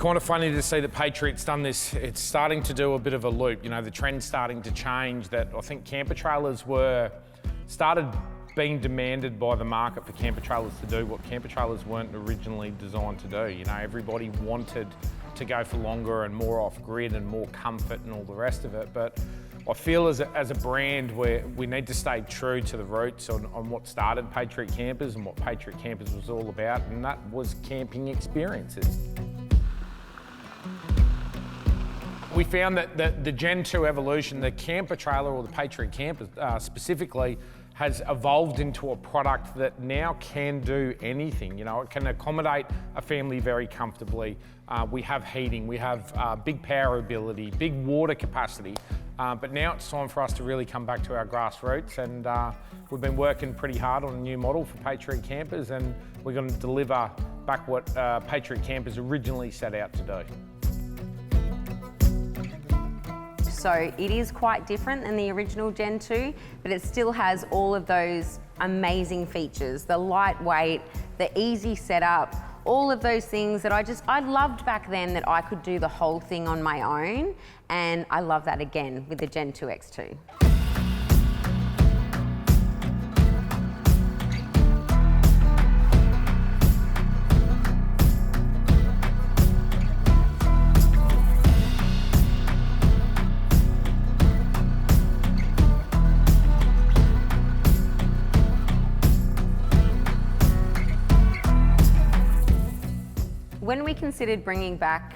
kind of funny to see that Patriot's done this. It's starting to do a bit of a loop. You know, the trend's starting to change, that I think camper trailers started being demanded by the market for camper trailers to do what camper trailers weren't originally designed to do. You know, everybody wanted to go for longer and more off-grid and more comfort and all the rest of it. But I feel as a brand we need to stay true to the roots on what started Patriot Campers and what Patriot Campers was all about, and that was camping experiences. We found that the Gen 2 evolution, the camper trailer, or the Patriot Camper specifically, has evolved into a product that now can do anything. You know, it can accommodate a family very comfortably. We have heating, we have big power ability, big water capacity, but now it's time for us to really come back to our grassroots, and we've been working pretty hard on a new model for Patriot Campers, and we're going to deliver back what Patriot Campers originally set out to do. So it is quite different than the original Gen 2, but it still has all of those amazing features, the lightweight, the easy setup, all of those things that I loved back then, that I could do the whole thing on my own, and I love that again with the Gen 2 X2. When we considered bringing back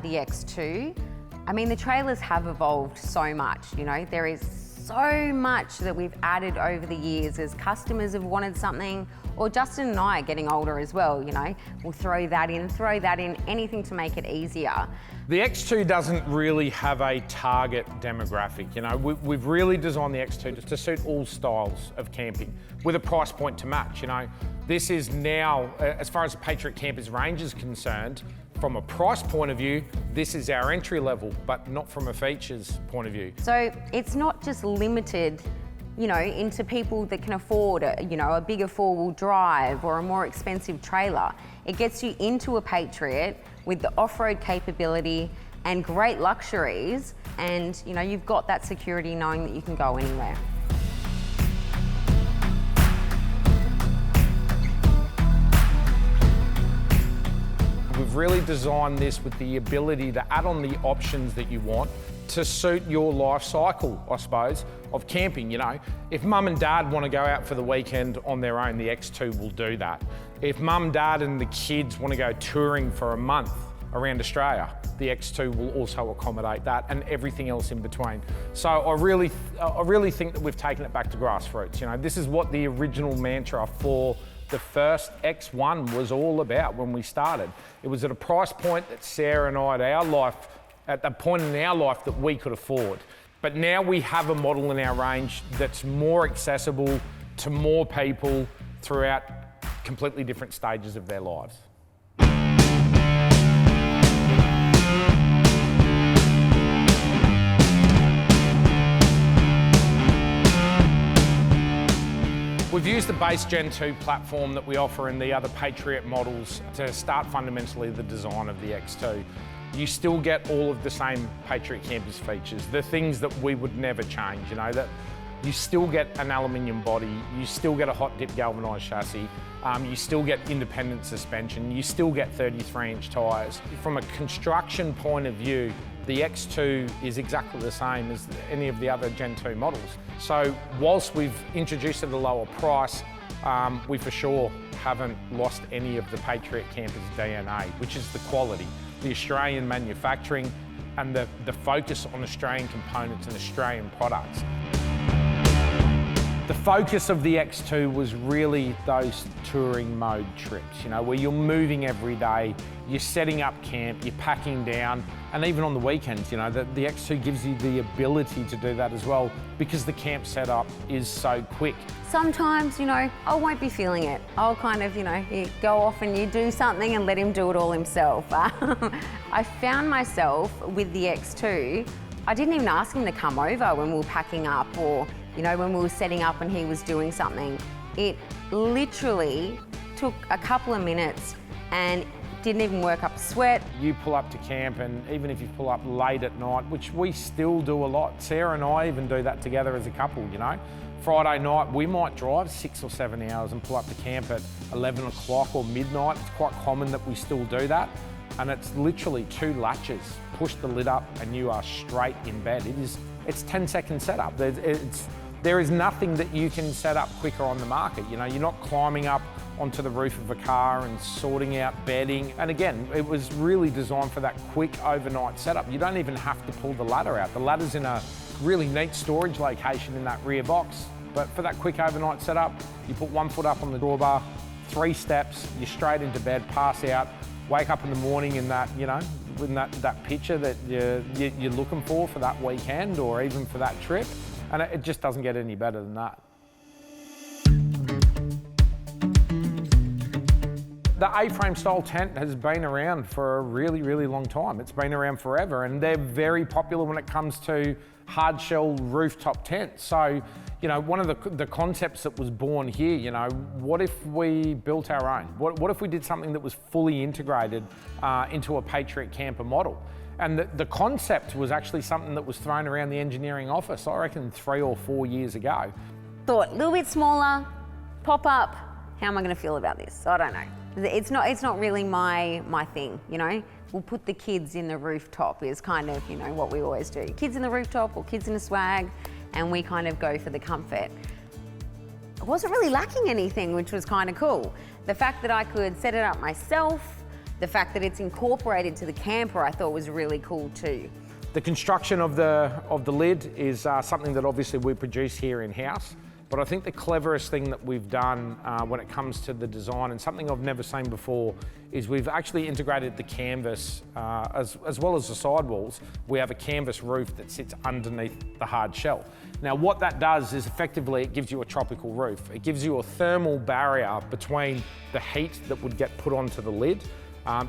the X2, I mean, the trailers have evolved so much, you know. There is so much that we've added over the years as customers have wanted something, or Justin and I are getting older as well, you know. We'll throw that in, anything to make it easier. The X2 doesn't really have a target demographic. You know, we've really designed the X2 to suit all styles of camping with a price point to match. You know, this is now, as far as the Patriot Campers range is concerned, from a price point of view, this is our entry level, but not from a features point of view. So it's not just limited, you know, into people that can afford a bigger four-wheel drive or a more expensive trailer. It gets you into a Patriot with the off-road capability and great luxuries, and you know, you've got that security knowing that you can go anywhere. We've really designed this with the ability to add on the options that you want to suit your life cycle, I suppose, of camping. You know, if mum and dad want to go out for the weekend on their own, the X2 will do that. If mum, dad and the kids want to go touring for a month around Australia, the X2 will also accommodate that, and everything else in between. So I really think that we've taken it back to grassroots. You know, this is what the original mantra for the first X1 was all about when we started. It was at a price point that Sarah and I at the point in our life that we could afford. But now we have a model in our range that's more accessible to more people throughout completely different stages of their lives. We've used the base Gen 2 platform that we offer in the other Patriot models to start fundamentally the design of the X2. You still get all of the same Patriot Campers features, the things that we would never change, you know, that you still get an aluminium body, you still get a hot dip galvanised chassis, you still get independent suspension, you still get 33-inch tyres. From a construction point of view, the X2 is exactly the same as any of the other Gen 2 models. So whilst we've introduced it at a lower price, we for sure haven't lost any of the Patriot Campers DNA, which is the quality, the Australian manufacturing, and the focus on Australian components and Australian products. The focus of the X2 was really those touring mode trips, you know, where you're moving every day, you're setting up camp, you're packing down, and even on the weekends, you know, the X2 gives you the ability to do that as well, because the camp setup is so quick. Sometimes, you know, I won't be feeling it. I'll kind of, you know, you go off and you do something and let him do it all himself. I found myself with the X2, I didn't even ask him to come over when we were packing up, or you know, when we were setting up and he was doing something. It literally took a couple of minutes and didn't even work up a sweat. You pull up to camp, and even if you pull up late at night, which we still do a lot, Sarah and I even do that together as a couple, you know. Friday night, we might drive 6 or 7 hours and pull up to camp at 11 o'clock or midnight. It's quite common that we still do that. And it's literally 2 latches. Push the lid up and you are straight in bed. It's 10-second setup. There is nothing that you can set up quicker on the market. You know, you're not climbing up onto the roof of a car and sorting out bedding. And again, it was really designed for that quick overnight setup. You don't even have to pull the ladder out. The ladder's in a really neat storage location in that rear box. But for that quick overnight setup, you put 1 foot up on the drawbar, 3 steps, you're straight into bed, pass out, wake up in the morning in that, you know, in that picture that you're looking for that weekend or even for that trip. And it just doesn't get any better than that. The A-frame style tent has been around for a really, really long time. It's been around forever, and they're very popular when it comes to hard shell rooftop tents. So, you know, one of the concepts that was born here, you know, what if we built our own? What if we did something that was fully integrated into a Patriot Camper model? And the concept was actually something that was thrown around the engineering office, I reckon 3 or 4 years ago. Thought, a little bit smaller, pop up. How am I going to feel about this? I don't know. It's not really my thing, you know. We'll put the kids in the rooftop is kind of, you know, what we always do. Kids in the rooftop or kids in a swag, and we kind of go for the comfort. I wasn't really lacking anything, which was kind of cool. The fact that I could set it up myself, the fact that it's incorporated to the camper, I thought was really cool too. The construction of the lid is something that obviously we produce here in-house. But I think the cleverest thing that we've done when it comes to the design, and something I've never seen before, is we've actually integrated the canvas as well as the sidewalls. We have a canvas roof that sits underneath the hard shell. Now what that does is effectively it gives you a tropical roof. It gives you a thermal barrier between the heat that would get put onto the lid.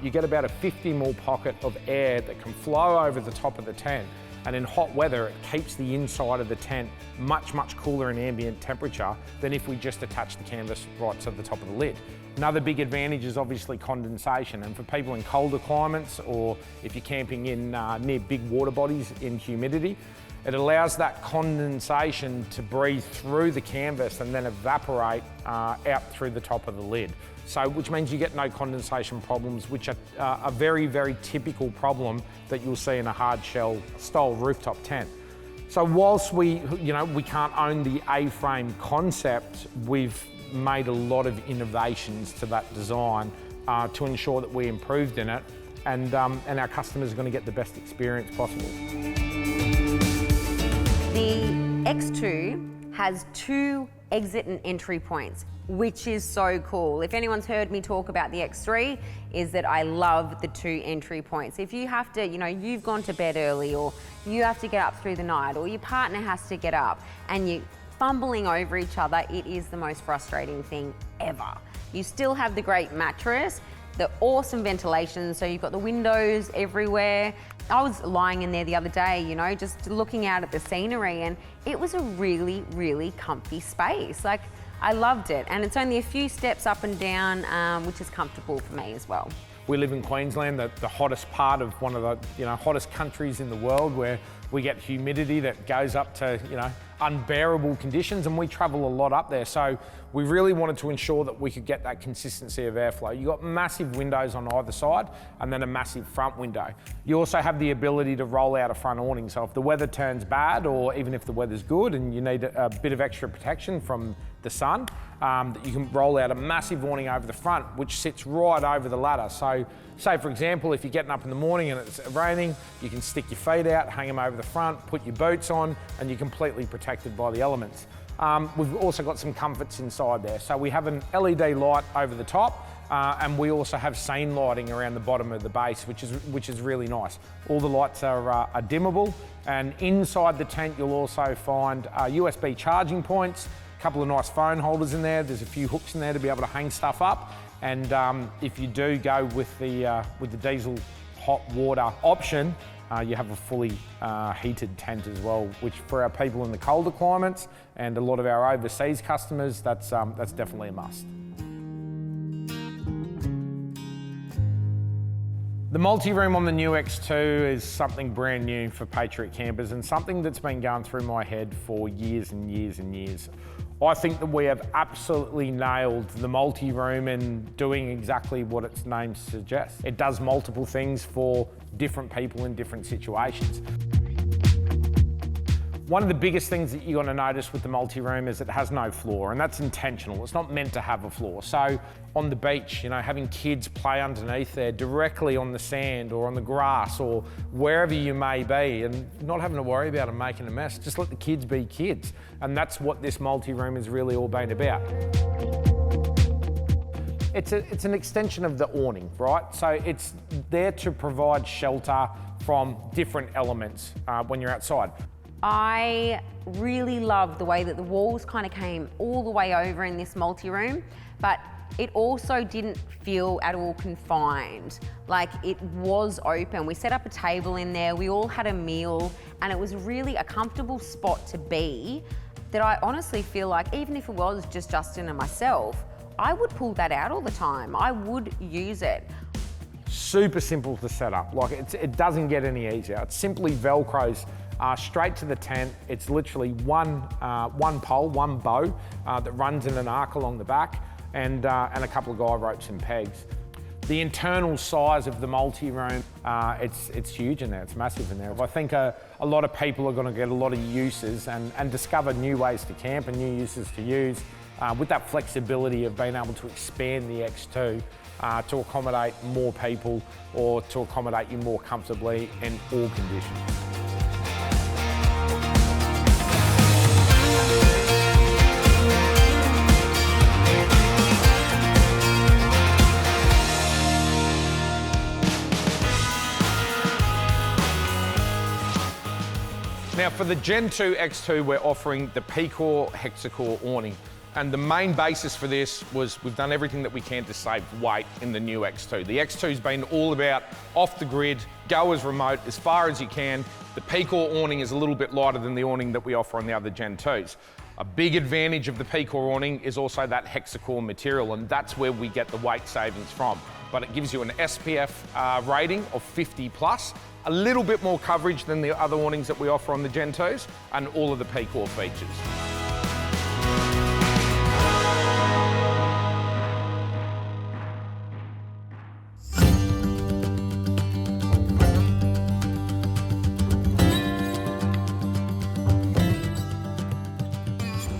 You get about a 50 mil pocket of air that can flow over the top of the tent. And in hot weather, it keeps the inside of the tent much, much cooler in ambient temperature than if we just attach the canvas right to the top of the lid. Another big advantage is obviously condensation. And for people in colder climates, or if you're camping in near big water bodies in humidity, it allows that condensation to breathe through the canvas and then evaporate out through the top of the lid. So, which means you get no condensation problems, which are a very, very typical problem that you'll see in a hard shell style rooftop tent. So whilst we can't own the A-frame concept, we've made a lot of innovations to that design to ensure that we improved in it, and our customers are going to get the best experience possible. The X2 has 2 exit and entry points, which is so cool. If anyone's heard me talk about the X3, is that I love the 2 entry points. If you have to, you know, you've gone to bed early, or you have to get up through the night, or your partner has to get up, and you're fumbling over each other, it is the most frustrating thing ever. You still have the great mattress, the awesome ventilation, so you've got the windows everywhere. I was lying in there the other day, you know, just looking out at the scenery, and it was a really, really comfy space. Like, I loved it, and it's only a few steps up and down, which is comfortable for me as well. We live in Queensland, the hottest part of one of the hottest countries in the world, where we get humidity that goes up to unbearable conditions, and we travel a lot up there. So we really wanted to ensure that we could get that consistency of airflow. You've got massive windows on either side and then a massive front window. You also have the ability to roll out a front awning. So if the weather turns bad, or even if the weather's good and you need a bit of extra protection from the sun, that you can roll out a massive awning over the front, which sits right over the ladder. So say for example, if you're getting up in the morning and it's raining, you can stick your feet out, hang them over the front, put your boots on, and you're completely protected by the elements. We've also got some comforts inside there. So we have an LED light over the top, and we also have scene lighting around the bottom of the base, which is really nice. All the lights are dimmable, and inside the tent you'll also find USB charging points, a couple of nice phone holders in there. There's a few hooks in there to be able to hang stuff up. And if you do go with the diesel hot water option, you have a fully heated tent as well, which for our people in the colder climates and a lot of our overseas customers, that's definitely a must. The multi-room on the new X2 is something brand new for Patriot Campers and something that's been going through my head for years and years and years. I think that we have absolutely nailed the multi-room and doing exactly what its name suggests. It does multiple things for different people in different situations. One of the biggest things that you're going to notice with the multi-room is it has no floor, and that's intentional. It's not meant to have a floor. So on the beach, you know, having kids play underneath there directly on the sand or on the grass or wherever you may be, and not having to worry about them making a mess. Just let the kids be kids. And that's what this multi-room has really all been about. It's an extension of the awning, right? So it's there to provide shelter from different elements when you're outside. I really love the way that the walls kind of came all the way over in this multi-room, but it also didn't feel at all confined. Like, it was open. We set up a table in there, we all had a meal, and it was really a comfortable spot to be that I honestly feel like even if it was just Justin and myself, I would pull that out all the time. I would use it. Super simple to set up. Like, it doesn't get any easier. It simply Velcros straight to the tent. It's literally one pole, one bow that runs in an arc along the back, and a couple of guy ropes and pegs. The internal size of the multi-room, it's huge in there, it's massive in there. I think a lot of people are going to get a lot of uses and discover new ways to camp and new uses to use with that flexibility of being able to expand the X2 to accommodate more people or to accommodate you more comfortably in all conditions. Now for the Gen2 X2, we're offering the P-Core Hexacore awning. And the main basis for this was we've done everything that we can to save weight in the new X2. The X2's been all about off the grid, go as remote, as far as you can. The P-Core awning is a little bit lighter than the awning that we offer on the other Gen2s. A big advantage of the P-Core awning is also that Hexacore material, and that's where we get the weight savings from. But it gives you an SPF rating of 50 plus, a little bit more coverage than the other awnings that we offer on the Gen2s, and all of the P-Core features.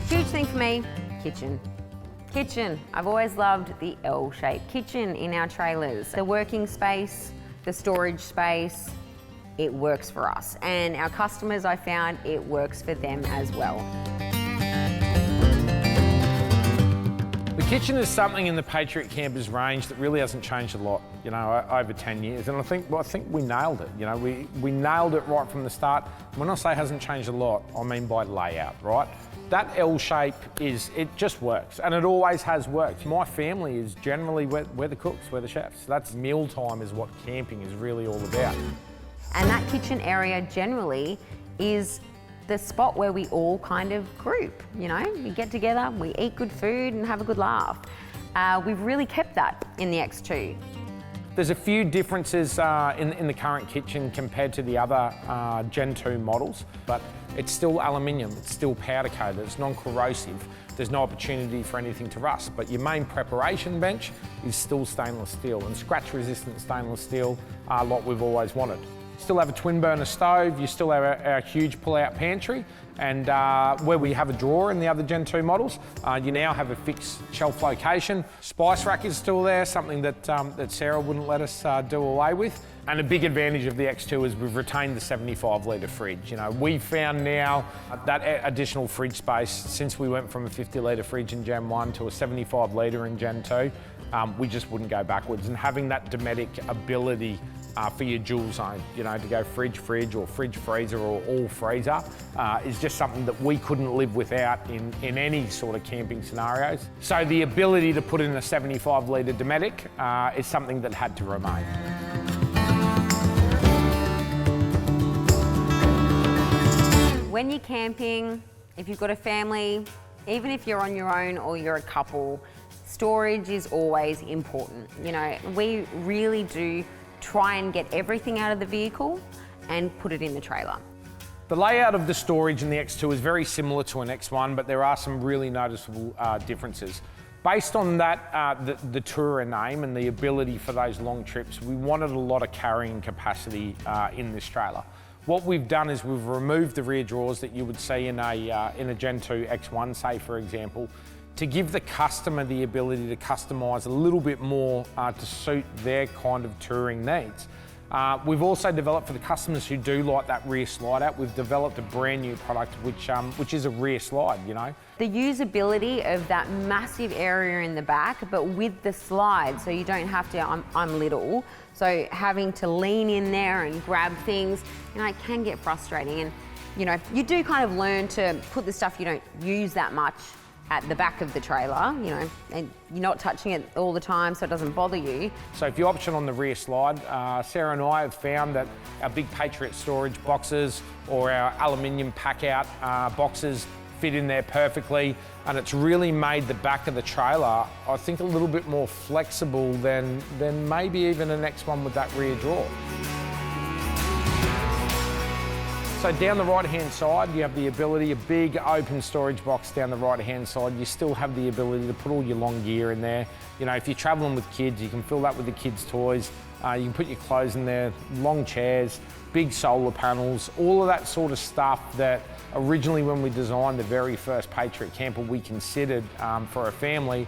Huge thing for me, kitchen. Kitchen. I've always loved the L-shaped kitchen in our trailers. The working space, the storage space, it works for us. And our customers, I found, it works for them as well. The kitchen is something in the Patriot Campers range that really hasn't changed a lot, you know, over 10 years. And I think we nailed it, you know, we nailed it right from the start. When I say hasn't changed a lot, I mean by layout, right? That L shape it just works, and it always has worked. My family is generally we're the cooks, we're the chefs. That's mealtime is what camping is really all about. And that kitchen area generally is the spot where we all kind of group, you know? We get together, we eat good food and have a good laugh. We've really kept that in the X2. There's a few differences in the current kitchen compared to the other Gen2 models, but it's still aluminium, it's still powder coated, it's non-corrosive. There's no opportunity for anything to rust, but your main preparation bench is still stainless steel, and scratch-resistant stainless steel are what we've always wanted. Still have a twin burner stove, you still have our huge pull-out pantry, and where we have a drawer in the other Gen2 models, you now have a fixed shelf location. Spice rack is still there, something that Sarah wouldn't let us do away with. And a big advantage of the X2 is we've retained the 75 litre fridge. You know, we've found now that additional fridge space, since we went from a 50 litre fridge in Gen 1 to a 75 litre in Gen 2, we just wouldn't go backwards. And having that Dometic ability for your dual zone, you know, to go fridge or fridge freezer or all freezer is just something that we couldn't live without in any sort of camping scenarios. So the ability to put in a 75 litre Dometic is something that had to remain. When you're camping, if you've got a family, even if you're on your own or you're a couple, storage is always important. You know, we really do try and get everything out of the vehicle and put it in the trailer. The layout of the storage in the X2 is very similar to an X1, but there are some really noticeable differences. Based on that, the Tourer name and the ability for those long trips, we wanted a lot of carrying capacity in this trailer. What we've done is we've removed the rear drawers that you would see in a Gen 2 X1, say for example, to give the customer the ability to customise a little bit more to suit their kind of touring needs. We've also developed for the customers who do like that rear slide out, we've developed a brand new product which is a rear slide, you know. The usability of that massive area in the back, but with the slide, so you don't have to, I'm little, so having to lean in there and grab things, you know, it can get frustrating. And, you know, you do kind of learn to put the stuff you don't use that much at the back of the trailer, you know, and you're not touching it all the time so it doesn't bother you. So if you option on the rear slide, Sarah and I have found that our big Patriot storage boxes or our aluminium pack out boxes fit in there perfectly, and it's really made the back of the trailer, I think, a little bit more flexible than maybe even the next one with that rear drawer. So down the right-hand side, you have the ability, a big open storage box down the right-hand side. You still have the ability to put all your long gear in there. You know, if you're traveling with kids, you can fill that with the kids' toys. You can put your clothes in there, long chairs, big solar panels, all of that sort of stuff that originally when we designed the very first Patriot Camper we considered for a family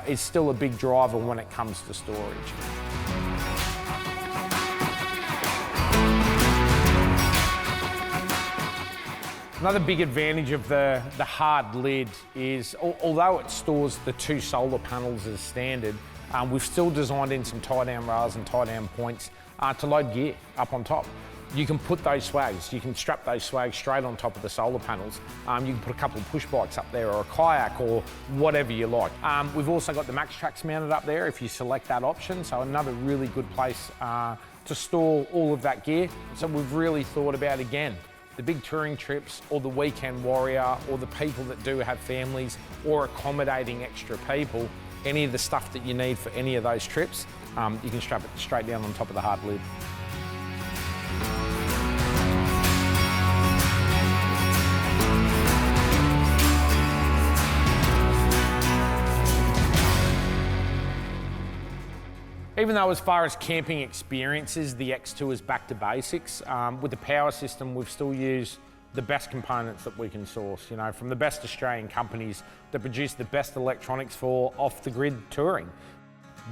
is still a big driver when it comes to storage. Another big advantage of the hard lid is, although it stores the 2 solar panels as standard, we've still designed in some tie-down rails and tie-down points to load gear up on top. You can put those swags, you can strap those swags straight on top of the solar panels. You can put a couple of push bikes up there or a kayak or whatever you like. We've also got the Max Tracks mounted up there if you select that option, so another really good place to store all of that gear. So we've really thought about, again, the big touring trips or the weekend warrior or the people that do have families or accommodating extra people, any of the stuff that you need for any of those trips, you can strap it straight down on top of the hard lid. Even though as far as camping experiences, the X2 is back to basics, with the power system, we've still used the best components that we can source, you know, from the best Australian companies that produce the best electronics for off-the-grid touring.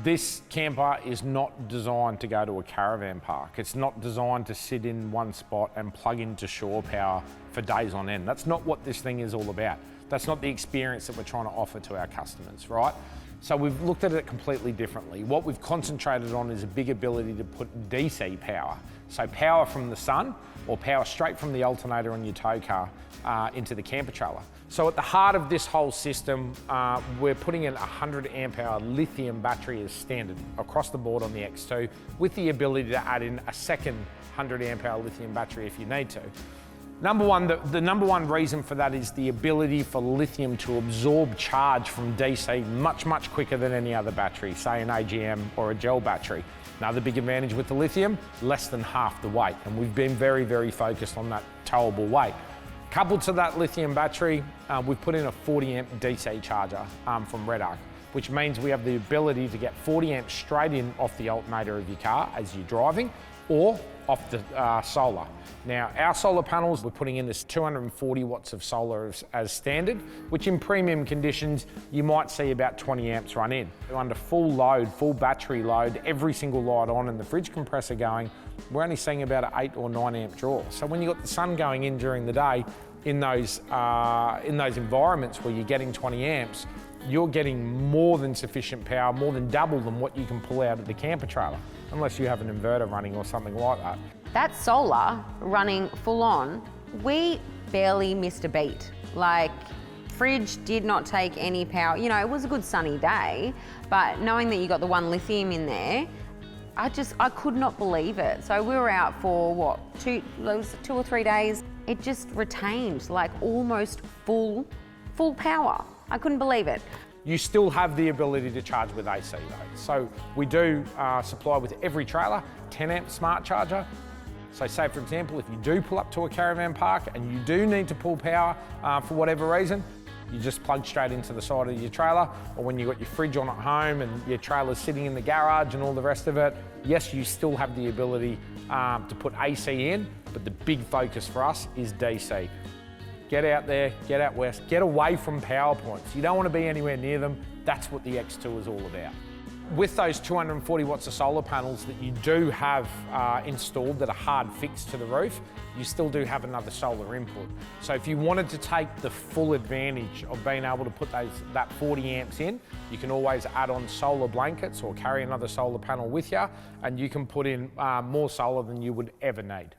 This camper is not designed to go to a caravan park. It's not designed to sit in one spot and plug into shore power for days on end. That's not what this thing is all about. That's not the experience that we're trying to offer to our customers, right? So we've looked at it completely differently. What we've concentrated on is a big ability to put DC power. So power from the sun or power straight from the alternator on your tow car into the camper trailer. So at the heart of this whole system, we're putting in a 100 amp hour lithium battery as standard across the board on the X2 with the ability to add in a second 100 amp hour lithium battery if you need to. Number one, the number one reason for that is the ability for lithium to absorb charge from DC much, much quicker than any other battery, say an AGM or a gel battery. Another big advantage with the lithium, less than half the weight, and we've been very, very focused on that towable weight. Coupled to that lithium battery, we've put in a 40 amp DC charger from Red Arc, which means we have the ability to get 40 amps straight in off the alternator of your car as you're driving, or off the solar. Now, our solar panels, we're putting in this 240 watts of solar as standard, which in premium conditions, you might see about 20 amps run in. Under full load, full battery load, every single light on and the fridge compressor going, we're only seeing about an 8 or 9 amp draw. So when you've got the sun going in during the day, in those environments where you're getting 20 amps, you're getting more than sufficient power, more than double than what you can pull out of the camper trailer, unless you have an inverter running or something like that. That solar running full on, we barely missed a beat. Like, fridge did not take any power. You know, it was a good sunny day, but knowing that you got the one lithium in there, I could not believe it. So we were out for what, 2 or 3 days. It just retained like almost full power. I couldn't believe it. You still have the ability to charge with AC though. So we do supply with every trailer 10 amp smart charger. So say for example, if you do pull up to a caravan park and you do need to pull power for whatever reason, you just plug straight into the side of your trailer, or when you've got your fridge on at home and your trailer's sitting in the garage and all the rest of it, yes, you still have the ability to put AC in, but the big focus for us is DC. Get out there, get out west, get away from power points. You don't want to be anywhere near them. That's what the X2 is all about. With those 240 watts of solar panels that you do have installed that are hard fixed to the roof, you still do have another solar input. So if you wanted to take the full advantage of being able to put that 40 amps in, you can always add on solar blankets or carry another solar panel with you, and you can put in more solar than you would ever need.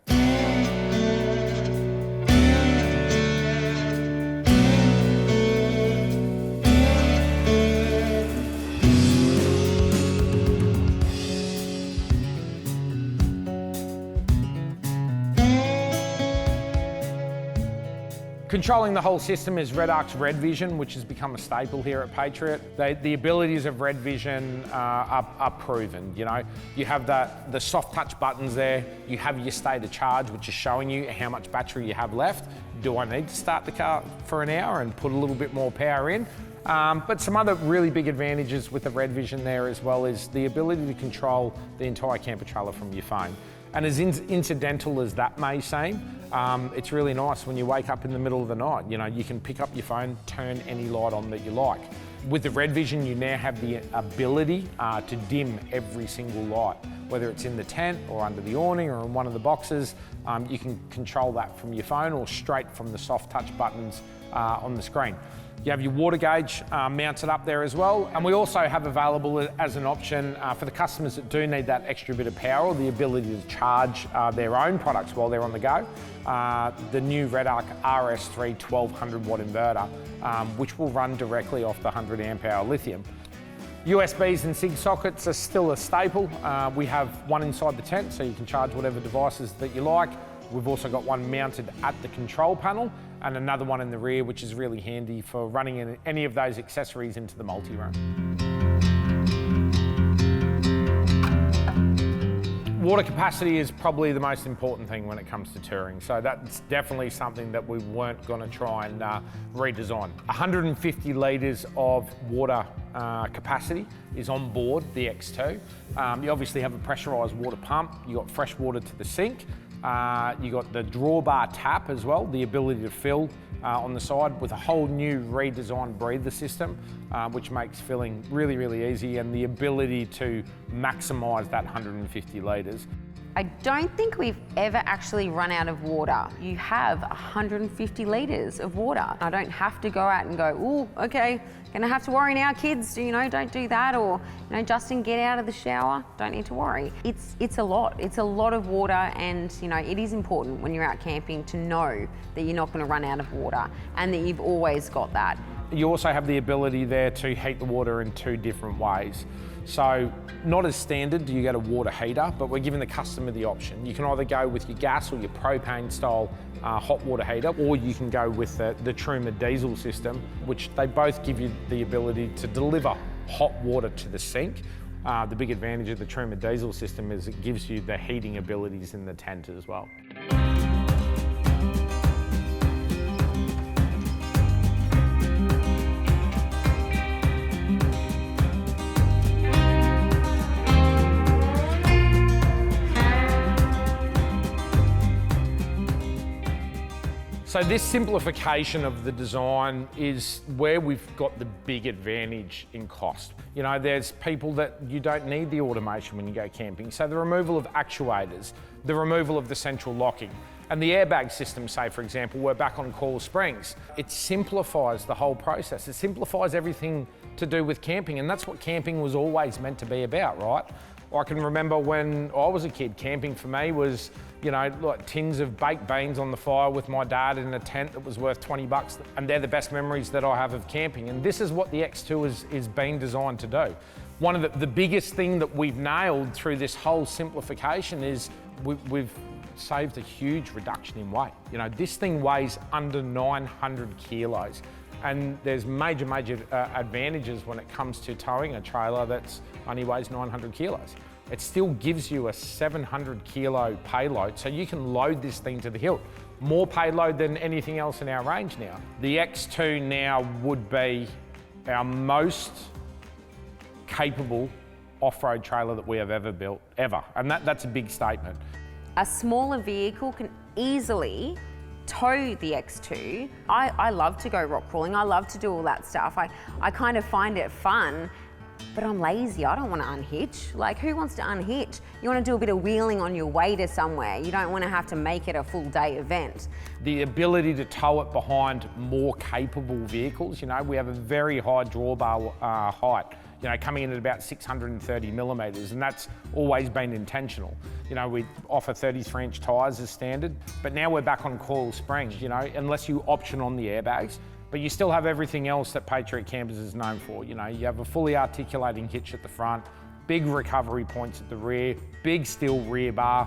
Controlling the whole system is Red Arc's Red Vision, which has become a staple here at Patriot. The abilities of Red Vision are proven. You know, you have the soft touch buttons there. You have your state of charge, which is showing you how much battery you have left. Do I need to start the car for an hour and put a little bit more power in? But some other really big advantages with the Red Vision there as well is the ability to control the entire camper trailer from your phone. And as incidental as that may seem, it's really nice when you wake up in the middle of the night. You know, you can pick up your phone, turn any light on that you like. With the Red Vision, you now have the ability to dim every single light, whether it's in the tent or under the awning or in one of the boxes. You can control that from your phone or straight from the soft touch buttons on the screen. You have your water gauge mounted up there as well. And we also have available as an option for the customers that do need that extra bit of power or the ability to charge their own products while they're on the go, the new Red Arc RS3 1200 watt inverter, which will run directly off the 100 amp hour lithium. USBs and SIG sockets are still a staple. We have one inside the tent, so you can charge whatever devices that you like. We've also got one mounted at the control panel and another one in the rear, which is really handy for running any of those accessories into the multi-room. Water capacity is probably the most important thing when it comes to touring, so that's definitely something that we weren't going to try and redesign. 150 litres of water capacity is on board the X2. You obviously have a pressurised water pump, you've got fresh water to the sink, you got the drawbar tap as well, the ability to fill on the side with a whole new redesigned breather system, which makes filling really, really easy, and the ability to maximise that 150 litres. I don't think we've ever actually run out of water. You have 150 litres of water. I don't have to go out and go, ooh, okay, gonna have to worry now, kids, you know, don't do that, or, you know, Justin, get out of the shower, don't need to worry. It's a lot. It's a lot of water, and, you know, it is important when you're out camping to know that you're not gonna run out of water and that you've always got that. You also have the ability there to heat the water in two different ways. So not as standard do you get a water heater, but we're giving the customer the option. You can either go with your gas or your propane style hot water heater, or you can go with the Tourer diesel system, which they both give you the ability to deliver hot water to the sink. The big advantage of the Tourer diesel system is it gives you the heating abilities in the tent as well. So this simplification of the design is where we've got the big advantage in cost. You know, there's people that you don't need the automation when you go camping. So the removal of actuators, the removal of the central locking, and the airbag system, say for example, we're back on Coral Springs. It simplifies the whole process. It simplifies everything to do with camping, and that's what camping was always meant to be about, right? I can remember when I was a kid, camping for me was, you know, like tins of baked beans on the fire with my dad in a tent that was worth 20 bucks. And they're the best memories that I have of camping. And this is what the X2 is being designed to do. One of the biggest thing that we've nailed through this whole simplification is we've saved a huge reduction in weight. You know, this thing weighs under 900 kilos. And there's major advantages when it comes to towing a trailer that's only weighs 900 kilos. It still gives you a 700 kilo payload, so you can load this thing to the hilt. More payload than anything else in our range now. The X2 now would be our most capable off-road trailer that we have ever built, ever. And that's a big statement. A smaller vehicle can easily tow the X2. I love to go rock crawling. I love to do all that stuff. I kind of find it fun, but I'm lazy. I don't want to unhitch. Like, who wants to unhitch? You want to do a bit of wheeling on your way to somewhere. You don't want to have to make it a full day event. The ability to tow it behind more capable vehicles, you know, we have a very high drawbar height, you know, coming in at about 630 millimetres, and that's always been intentional. You know, we offer 33-inch tyres as standard, but now we're back on coil springs, you know, unless you option on the airbags. But you still have everything else that Patriot Campers is known for. You know, you have a fully articulating hitch at the front, big recovery points at the rear, big steel rear bar,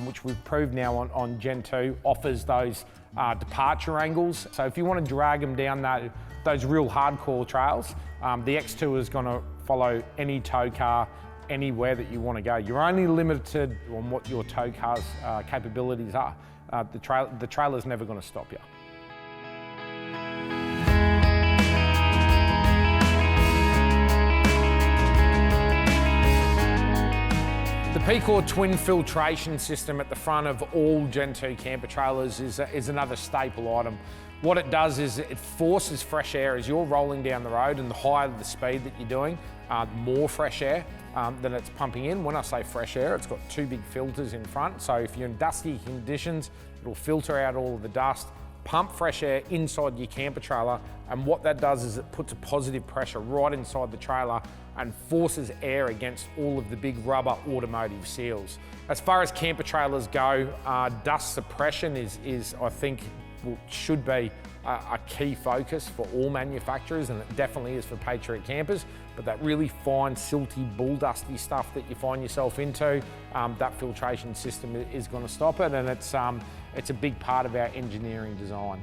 which we've proved now on Gen 2, offers those departure angles. So if you want to drag them down those real hardcore trails, the X2 is going to follow any tow car anywhere that you want to go. You're only limited on what your tow car's capabilities are. The trailer's never going to stop you. The P-Core twin filtration system at the front of all Gen 2 camper trailers is another staple item. What it does is it forces fresh air as you're rolling down the road, and the higher the speed that you're doing, more fresh air that it's pumping in. When I say fresh air, it's got two big filters in front. So if you're in dusty conditions, it'll filter out all of the dust, pump fresh air inside your camper trailer. And what that does is it puts a positive pressure right inside the trailer and forces air against all of the big rubber automotive seals. As far as camper trailers go, dust suppression is I think, should be a key focus for all manufacturers, and it definitely is for Patriot Campers. But that really fine, silty, bull dusty stuff that you find yourself into, that filtration system is going to stop it, and it's a big part of our engineering design.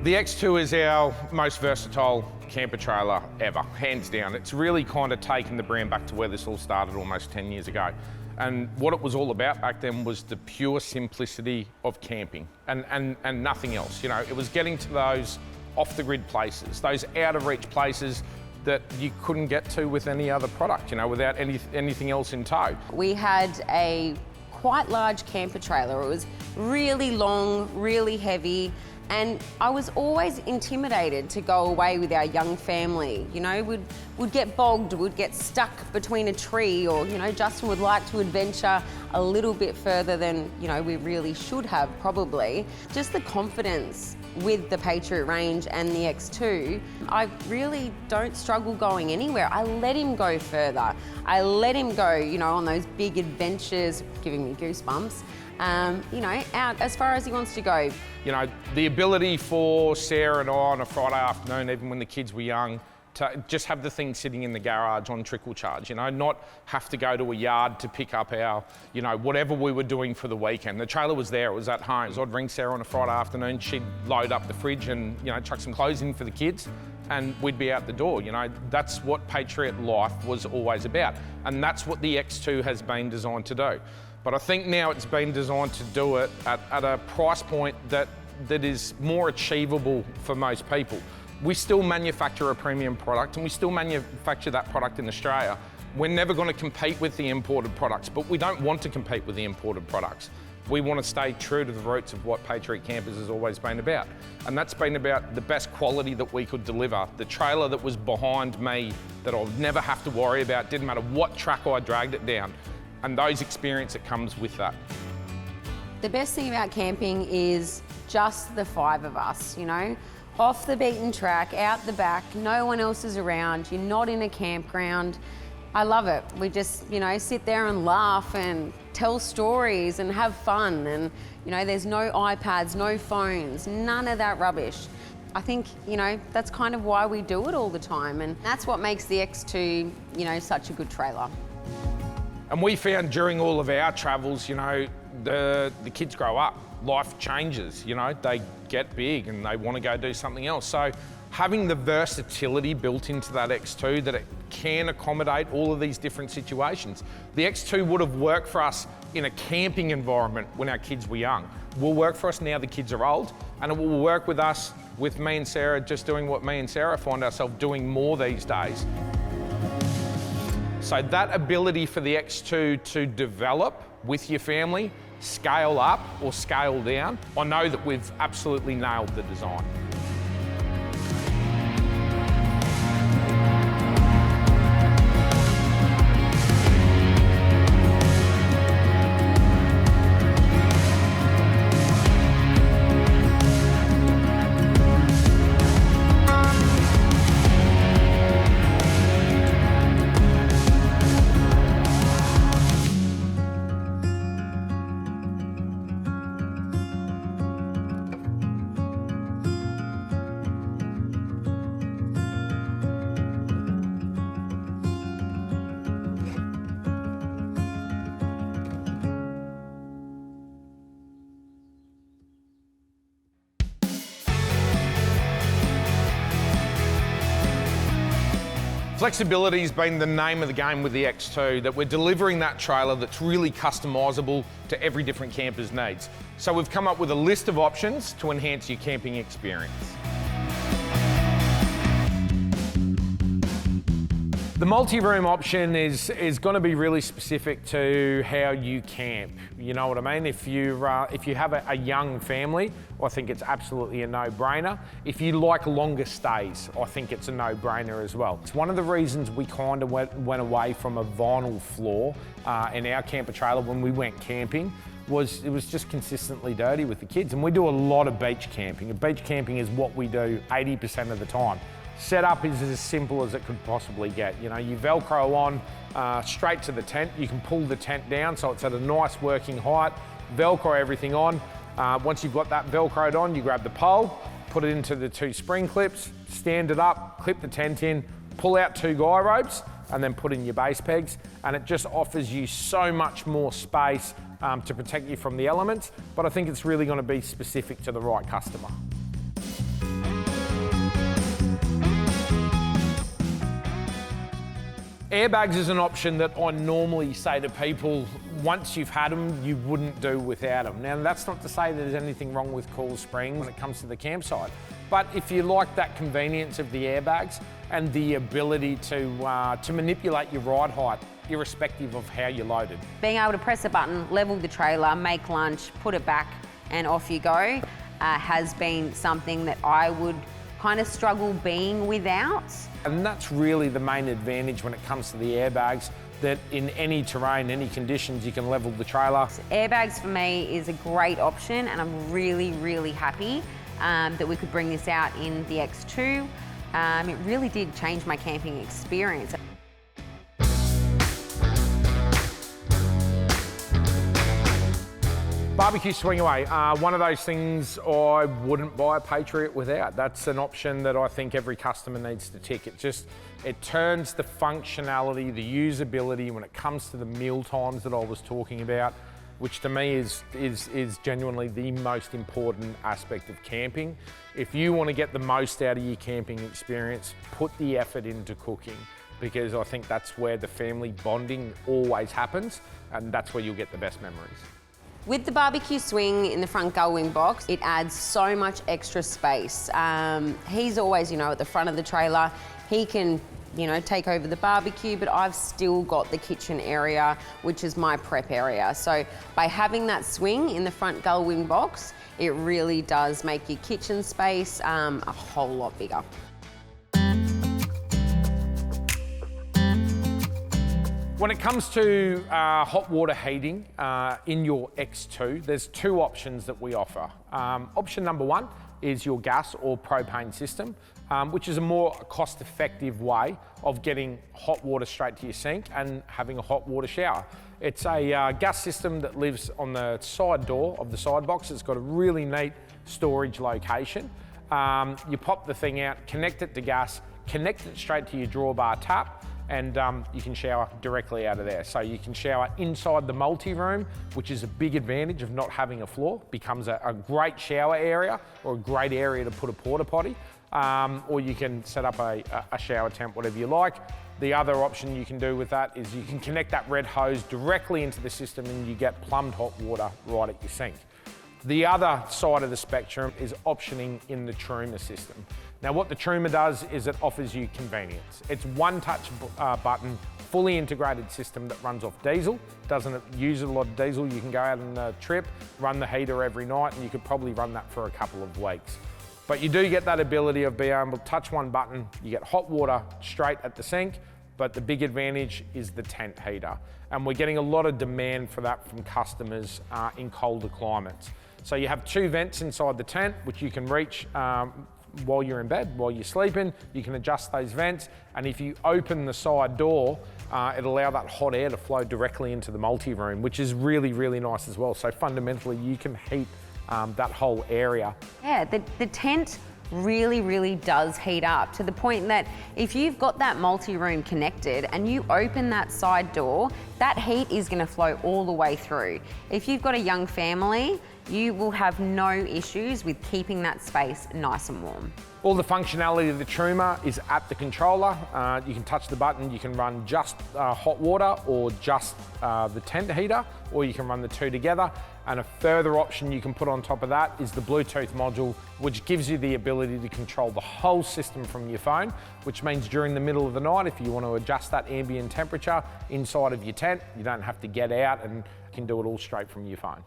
The X2 is our most versatile camper trailer ever, hands down. It's really kind of taken the brand back to where this all started almost 10 years ago. And what it was all about back then was the pure simplicity of camping and nothing else. You know, it was getting to those off-the-grid places, those out-of-reach places that you couldn't get to with any other product, you know, without anything else in tow. We had a quite large camper trailer. It was really long, really heavy, and I was always intimidated to go away with our young family. You know, we'd get bogged, we'd get stuck between a tree, or, you know, Justin would like to adventure a little bit further than, you know, we really should have probably. Just the confidence with the Patriot range and the X2, I really don't struggle going anywhere. I let him go further. I let him go, you know, on those big adventures, giving me goosebumps. You know, out as far as he wants to go. You know, the ability for Sarah and I on a Friday afternoon, even when the kids were young, to just have the thing sitting in the garage on trickle charge, you know, not have to go to a yard to pick up our, you know, whatever we were doing for the weekend. The trailer was there, it was at home. So I'd ring Sarah on a Friday afternoon, she'd load up the fridge and, you know, chuck some clothes in for the kids, and we'd be out the door. You know, that's what Patriot life was always about. And that's what the X2 has been designed to do. But I think now it's been designed to do it at a price point that is more achievable for most people. We still manufacture a premium product, and we still manufacture that product in Australia. We're never going to compete with the imported products, but we don't want to compete with the imported products. We want to stay true to the roots of what Patriot Campers has always been about. And that's been about the best quality that we could deliver. The trailer that was behind me that I'll never have to worry about, didn't matter what track I dragged it down, and those experience that comes with that. The best thing about camping is just the five of us, you know? Off the beaten track, out the back, no one else is around, you're not in a campground. I love it. We just, you know, sit there and laugh and tell stories and have fun, and, you know, there's no iPads, no phones, none of that rubbish. I think, you know, that's kind of why we do it all the time, and that's what makes the X2, you know, such a good trailer. And we found during all of our travels, you know, the kids grow up, life changes, you know, they get big and they want to go do something else. So having the versatility built into that X2 that it can accommodate all of these different situations. The X2 would have worked for us in a camping environment when our kids were young. Will work for us now the kids are old, and it will work with us, with me and Sarah, just doing what me and Sarah find ourselves doing more these days. So that ability for the X2 to develop with your family, scale up or scale down, I know that we've absolutely nailed the design. Flexibility has been the name of the game with the X2, that we're delivering that trailer that's really customisable to every different camper's needs. So we've come up with a list of options to enhance your camping experience. The multi-room option is going to be really specific to how you camp. You know what I mean? If you have a young family, I think it's absolutely a no-brainer. If you like longer stays, I think it's a no-brainer as well. It's one of the reasons we kind of went away from a vinyl floor in our camper trailer when we went camping. It was just consistently dirty with the kids, and we do a lot of beach camping. And beach camping is what we do 80% of the time. Setup is as simple as it could possibly get. You know, you Velcro on straight to the tent. You can pull the tent down so it's at a nice working height. Velcro everything on. Once you've got that Velcroed on, you grab the pole, put it into the 2 spring clips, stand it up, clip the tent in, pull out 2 guy ropes, and then put in your base pegs. And it just offers you so much more space to protect you from the elements. But I think it's really going to be specific to the right customer. Airbags is an option that I normally say to people, once you've had them, you wouldn't do without them. Now, that's not to say that there's anything wrong with cool springs when it comes to the campsite. But if you like that convenience of the airbags and the ability to manipulate your ride height, irrespective of how you're loaded. Being able to press a button, level the trailer, make lunch, put it back, and off you go, has been something that I would kind of struggle being without. And that's really the main advantage when it comes to the airbags, that in any terrain, any conditions, you can level the trailer. Airbags for me is a great option, and I'm really, really happy that we could bring this out in the X2. It really did change my camping experience. Barbecue swing away, one of those things I wouldn't buy a Patriot without. That's an option that I think every customer needs to tick. It turns the functionality, the usability when it comes to the meal times that I was talking about, which to me is genuinely the most important aspect of camping. If you want to get the most out of your camping experience, put the effort into cooking, because I think that's where the family bonding always happens, and that's where you'll get the best memories. With the barbecue swing in the front gull wing box, it adds so much extra space. He's always, you know, at the front of the trailer. He can, you know, take over the barbecue, but I've still got the kitchen area, which is my prep area. So by having that swing in the front gull wing box, it really does make your kitchen space a whole lot bigger. When it comes to hot water heating in your X2, there's 2 options that we offer. Option number 1 is your gas or propane system, which is a more cost-effective way of getting hot water straight to your sink and having a hot water shower. It's a gas system that lives on the side door of the side box. It's got a really neat storage location. You pop the thing out, connect it to gas, connect it straight to your drawbar tap, and you can shower directly out of there. So you can shower inside the multi-room, which is a big advantage of not having a floor. Becomes a great shower area or a great area to put a porta potty. Or you can set up a shower tent, whatever you like. The other option you can do with that is you can connect that red hose directly into the system and you get plumbed hot water right at your sink. The other side of the spectrum is optioning in the Tourer system. Now what the Tourer does is it offers you convenience. It's one touch button, fully integrated system that runs off diesel. Doesn't use a lot of diesel. You can go out on a trip, run the heater every night, and you could probably run that for a couple of weeks. But you do get that ability of being able to touch one button, you get hot water straight at the sink, but the big advantage is the tent heater. And we're getting a lot of demand for that from customers in colder climates. So you have two vents inside the tent, which you can reach while you're in bed, while you're sleeping. You can adjust those vents, and if you open the side door, it'll allow that hot air to flow directly into the multi-room, which is really, really nice as well. So fundamentally, you can heat that whole area. Yeah, the tent really does heat up to the point that if you've got that multi-room connected and you open that side door, that heat is going to flow all the way through. If you've got a young family, you will have no issues with keeping that space nice and warm. All the functionality of the Tourer is at the controller. You can touch the button, you can run just hot water or just the tent heater, or you can run the two together. And a further option you can put on top of that is the Bluetooth module, which gives you the ability to control the whole system from your phone, which means during the middle of the night, if you want to adjust that ambient temperature inside of your tent, you don't have to get out and you can do it all straight from your phone.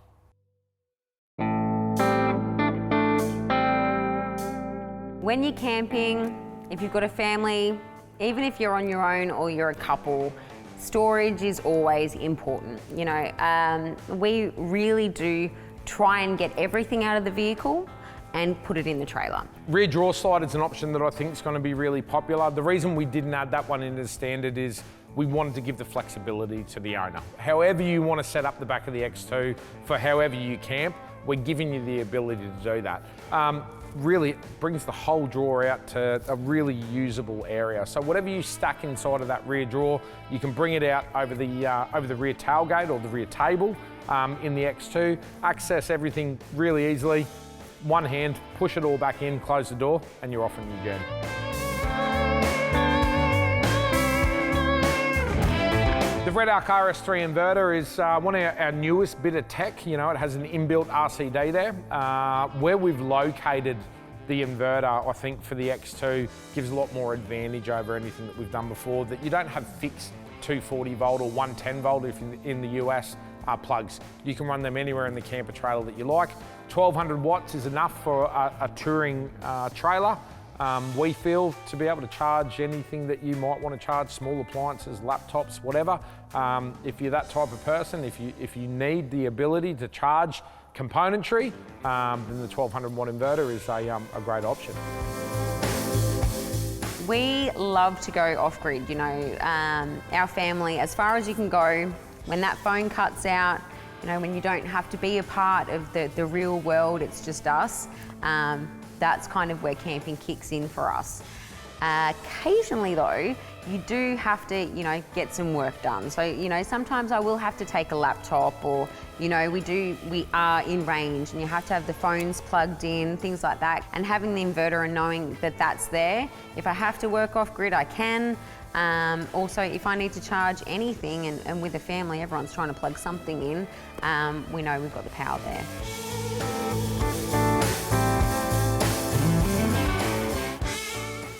When you're camping, if you've got a family, even if you're on your own or you're a couple, storage is always important. You know, we really do try and get everything out of the vehicle and put it in the trailer. Rear draw slide is an option that I think is going to be really popular. The reason we didn't add that one into the standard is we wanted to give the flexibility to the owner. However you want to set up the back of the X2 for however you camp, we're giving you the ability to do that. Really brings the whole drawer out to a really usable area. So whatever you stack inside of that rear drawer, you can bring it out over the rear tailgate or the rear table in the X2, access everything really easily. One hand, push it all back in, close the door, and you're off on your journey. The Red Arc RS3 inverter is one of our newest bit of tech. You know, it has an inbuilt RCD there. Where we've located the inverter, I think for the X2, gives a lot more advantage over anything that we've done before, that you don't have fixed 240 volt or 110 volt if in the US plugs. You can run them anywhere in the camper trailer that you like. 1200 watts is enough for a touring trailer. We feel to be able to charge anything that you might want to charge, small appliances, laptops, whatever. If you're that type of person, if you need the ability to charge componentry, then the 1200 watt inverter is a great option. We love to go off-grid, you know, our family, as far as you can go. When that phone cuts out, you know, when you don't have to be a part of the real world, it's just us. That's kind of where camping kicks in for us. Occasionally though, you do have to, you know, get some work done. So, you know, sometimes I will have to take a laptop, or, you know, we are in range and you have to have the phones plugged in, things like that. And having the inverter and knowing that that's there, if I have to work off grid, I can. Also, if I need to charge anything, and with the family, everyone's trying to plug something in, we know we've got the power there.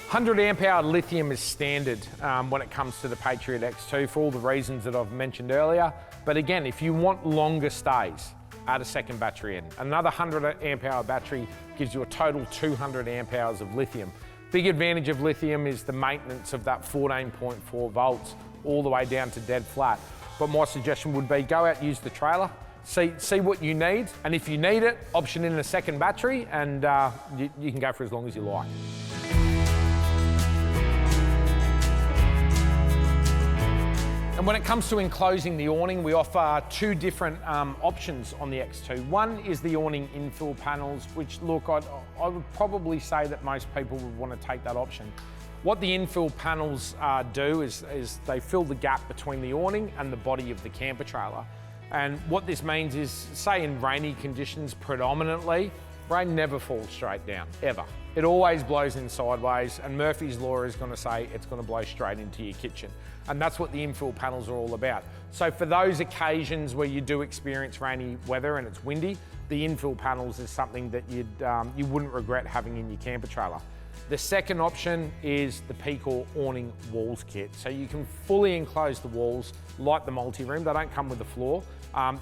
100 amp hour lithium is standard when it comes to the Patriot X2 for all the reasons that I've mentioned earlier. But again, if you want longer stays, add a second battery in. Another 100 amp hour battery gives you a total 200 amp hours of lithium. Big advantage of lithium is the maintenance of that 14.4 volts all the way down to dead flat. But my suggestion would be go out, use the trailer, see what you need, and if you need it, option in a second battery, and you can go for as long as you like. And And when it comes to enclosing the awning, we offer two different options on the X2. One is the awning infill panels, which look, I would probably say that most people would want to take that option. What the infill panels do is they fill the gap between the awning and the body of the camper trailer. And what this means is, say in rainy conditions predominantly, rain never falls straight down, ever. It always blows in sideways, and Murphy's Law is going to say it's going to blow straight into your kitchen. And that's what the infill panels are all about. So for those occasions where you do experience rainy weather and it's windy, the infill panels is something that you wouldn't regret having in your camper trailer. The second option is the Pecor awning walls kit. So you can fully enclose the walls like the multi-room. They don't come with the floor.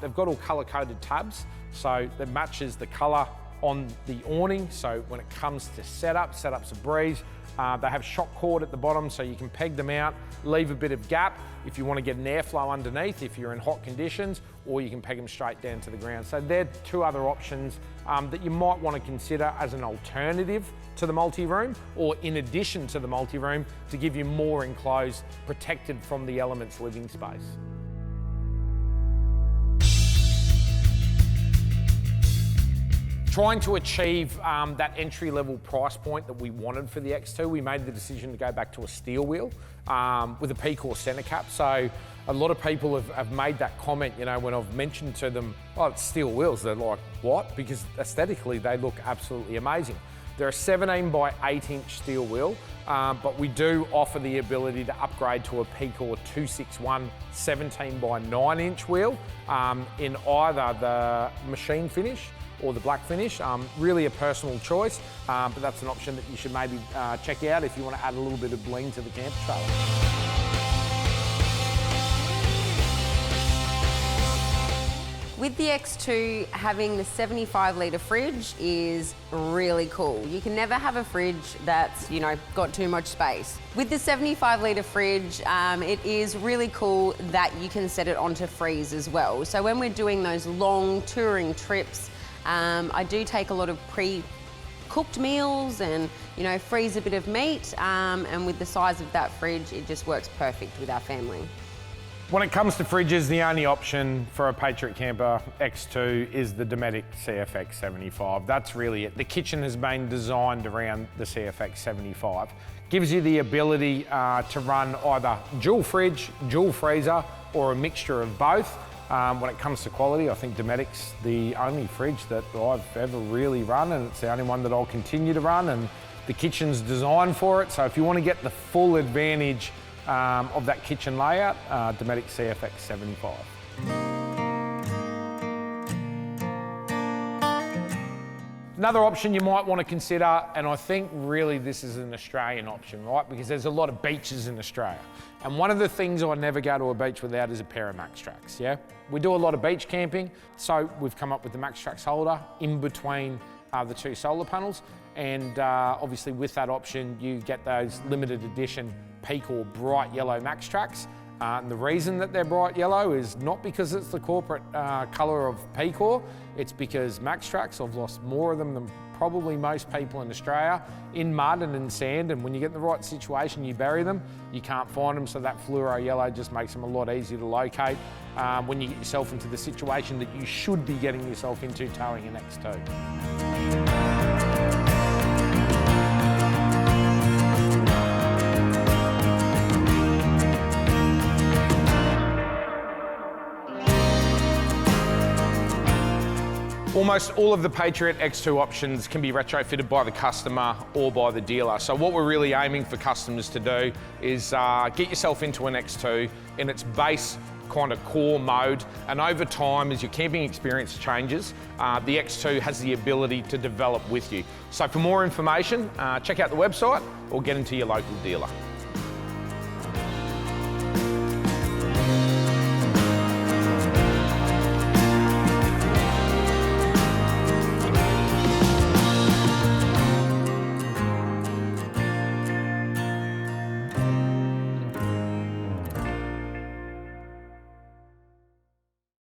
They've got all colour-coded tabs, so that matches the colour on the awning. So when it comes to setup's a breeze. They have shock cord at the bottom, so you can peg them out, leave a bit of gap if you want to get an airflow underneath if you're in hot conditions, or you can peg them straight down to the ground. So they're two other options that you might want to consider as an alternative to the multi-room, or in addition to the multi-room, to give you more enclosed, protected from the elements living space. Trying to achieve that entry-level price point that we wanted for the X2, we made the decision to go back to a steel wheel with a Pecor centre cap. So a lot of people have made that comment, you know, when I've mentioned to them, oh, it's steel wheels. They're like, what? Because aesthetically, they look absolutely amazing. They're a 17 by 8-inch steel wheel, but we do offer the ability to upgrade to a Pecor 261 17 by 9-inch wheel in either the machine finish or the black finish. Really a personal choice, but that's an option that you should maybe check out if you want to add a little bit of bling to the camper trailer. With the X2, having the 75-litre fridge is really cool. You can never have a fridge that's, you know, got too much space. With the 75-litre fridge, it is really cool that you can set it onto freeze as well. So when we're doing those long touring trips, I do take a lot of pre-cooked meals and, you know, freeze a bit of meat, and with the size of that fridge, it just works perfect with our family. When it comes to fridges, the only option for a Patriot Camper X2 is the Dometic CFX 75. That's really it. The kitchen has been designed around the CFX 75. Gives you the ability to run either dual fridge, dual freezer, or a mixture of both. When it comes to quality, I think Dometic's the only fridge that I've ever really run, and it's the only one that I'll continue to run, and the kitchen's designed for it. So if you want to get the full advantage of that kitchen layout, Dometic CFX 75. Another option you might want to consider, and I think really this is an Australian option, right? Because there's a lot of beaches in Australia. And one of the things I never go to a beach without is a pair of MaxTrax, yeah? We do a lot of beach camping, so we've come up with the MaxTrax holder in between the two solar panels. And obviously with that option, you get those limited edition Pecor bright yellow MaxTrax. And the reason that they're bright yellow is not because it's the corporate colour of Pecor, it's because MaxTrax, I've lost more of them than probably most people in Australia, in mud and in sand, and when you get in the right situation, you bury them, you can't find them, so that fluoro yellow just makes them a lot easier to locate when you get yourself into the situation that you should be getting yourself into towing an X2. Almost all of the Patriot X2 options can be retrofitted by the customer or by the dealer. So what we're really aiming for customers to do is get yourself into an X2 in its base kind of core mode, and over time, as your camping experience changes, the X2 has the ability to develop with you. So for more information, check out the website or get into your local dealer.